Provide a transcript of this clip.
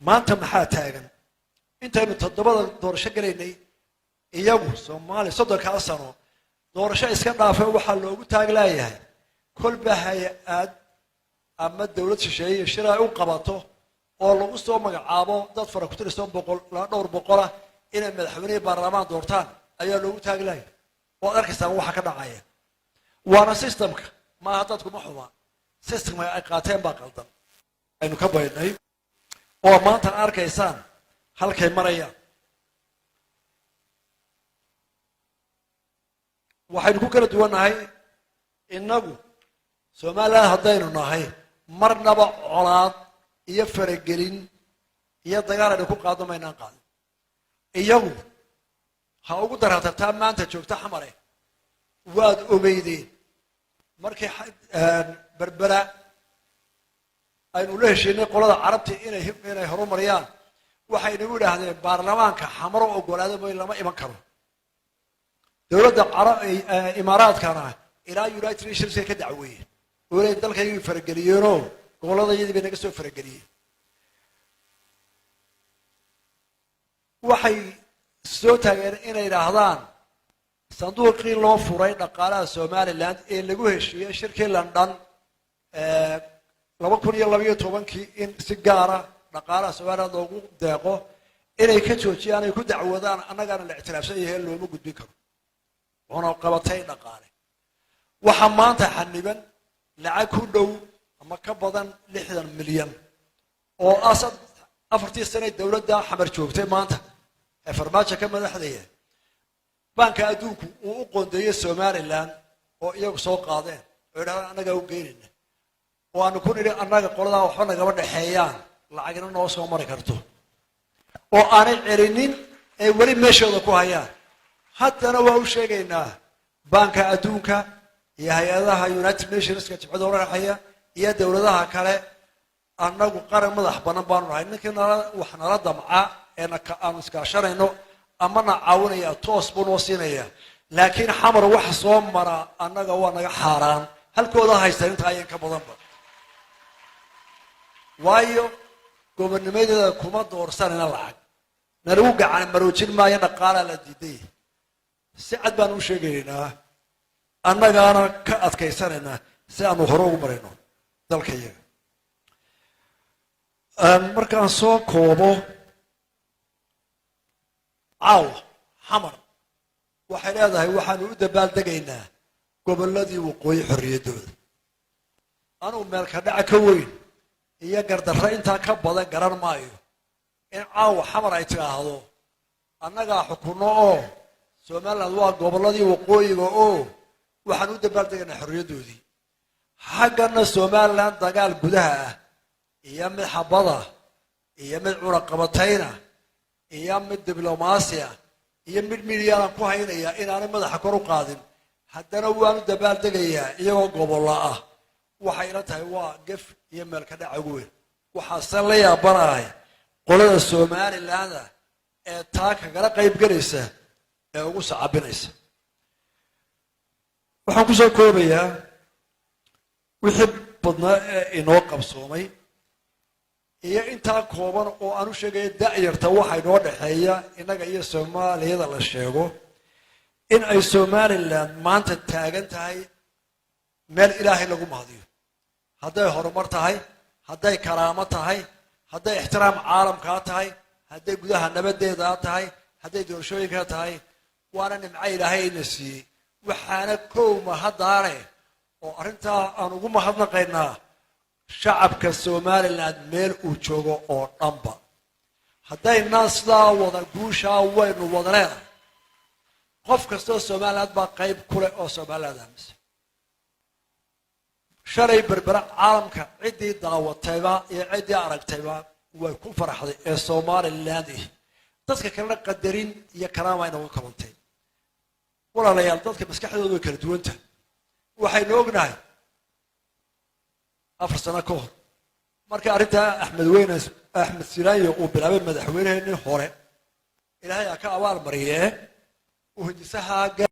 maanta maxaa taagan intaynu toddobada doorasho galaynay iyagu Soomaali soddonka sano doorasho iska dhaafay waxaa loogu taaglayahay kolba hay'ad ama dawlad shisheeye shiraac u qabato oo lagu soo magacaabo dad fara ku tirsan dhowr boqol inay madaxweyne baarlamaan doortaan ayaa loogu taaglayahay oo arkaysan waxa ka dhacaya waana systemka ma dadku ma xumaa systemka ay qaateen baa qaldan aynu ka baydnay oo maanta arkaysaan halkay marayaan waxaynu ku kala duwanahay inagu Soomaaliya haddaynu nahay marnaba colaad iyo faragelin iyo dagaal ay ku qaadamayaan qaad iyagu ha ugu daraataa maanta joogta xamare waad ogeydeen markii berbera aynu la heshiinay qolada carabta inay horumariyaan waxay nagu yiraahdeen baarlamaanka xamaro ogolaado ma lama iman karo dawladda imaaraadkana ilaa United Nations ka dacweeyeen oo ay dalkayga farageliyeen oo goboladayadii bay naga soo farageliyeen waxay soo taageen inay yiraahdaan sanduuqii loo furay dhaqaalaha Somaliland ee lagu heshiiyay shirkii London 2012 in si gaar ah dhaqaalaha Somaliland loogu deeqo inay ka joojiyaan ay ku dacwadaan annagana la ictiraafsan yahay looma gudbin karo ona qabatay dhaqaale waxa maanta xaniban lacag ku dhow ama ka badan 60 milyan oo asad afartii sano dawladda xamar joogtay maanta ee farmaajo ka madaxdeeya banka adduunku uu u qoondeeyay Somaliland oo iyagu soo qaadeen oo yiraahdo anaga u geynina oo aanu ku niri anaga qolada waxba naga dhaxeeyaan lacagna noo soo mari karto oo aanay celinin ee wali meeshooda ku hayaan haddana waa u sheegaynaa banka adduunka iyo hay'adaha United Nations ka jibcada waraxaya iyo dawladaha kale annagu qaran madax banaan baanu nahay ninkana wax nala damca ee aan iska sharayno ama na caawinaya toos buu noo siinaya laakiin xamar wax soo mara annaga waa naga xaaraan halkooda haysta inta ay ka badanba waayo gobonnimadooda kuma doorsanina lacag nalagu gacan maroojin maayo dhaqaala la diiday si cad baan u sheegaynaa annagana ka adkaysanayna si aanu hore ugu marayno dalkayaga markaan soo koobo xamar waxay leedahay waxaanu u dabaaldegaynaa gobolladii waqooyi xorriyadooda anuu meel ka dhaca ka weyn iyo gardarro intaa ka badan garan maayo in xamar ay tiraahdo annagaa xukunno oo Somaliland waa gobolladii waqooyiga oo waxaan u dabaaldegaynaa xorriyadoodii xaggana Somaliland dagaal gudaha ah iyo mid xabada iyo mid cunaqabatayna iyo mid diblomaasiya iyo mid miidiyadan ku haynaya inaanay madaxa kor u qaadin haddana waanu dabaaldegayaa iyagoo gobollo ah waxay ila tahay waa gaf iyo meel ka dhaca weyn waxaase la yaabanahay qolada Somaliland ee taa kagala qayb galaysa ee ugu sacabinaysa waxaan ku soo koobayaa wixii badnaa ee inoo qabsoomay iyo inta kooban oo aanu sheegay da'yarta waxa inoo dhaxeeya inaga iyo Soomaaliyada la sheego in ay Somaliland maanta taagan tahay meel Ilaahay lagu mahadiyo hadday horumar tahay hadday karaamo tahay hadday ixtiraam caalamka tahay hadday gudaha nabadeeda tahay hadday doorashooyinka tahay waana nimco Ilaahay ina siiyay waxaana kooma hadaare oo arinta aan ugu mahadnaqaynaa shacabka Somaliland meel uu joogo oo dhanba hadday naasda wada guusha waynu wadaleena qof kasta Somaliland baa qayb kule oo Somaliland amis shalay berbera caalamka cidii daawatayba iyo cidii aragtayba way ku faraxday ee Somaliland dadka kale qadarin iyo karaama inuu ka bantay walaalayaal dadka maskaxdoodu kala duwanta waxaynu ognahay afar sano ka hor markii arinta Axmed Siraayo uu bilaabay madaxweynaha hore Ilaahay ka abaal mariyay oo hindisaha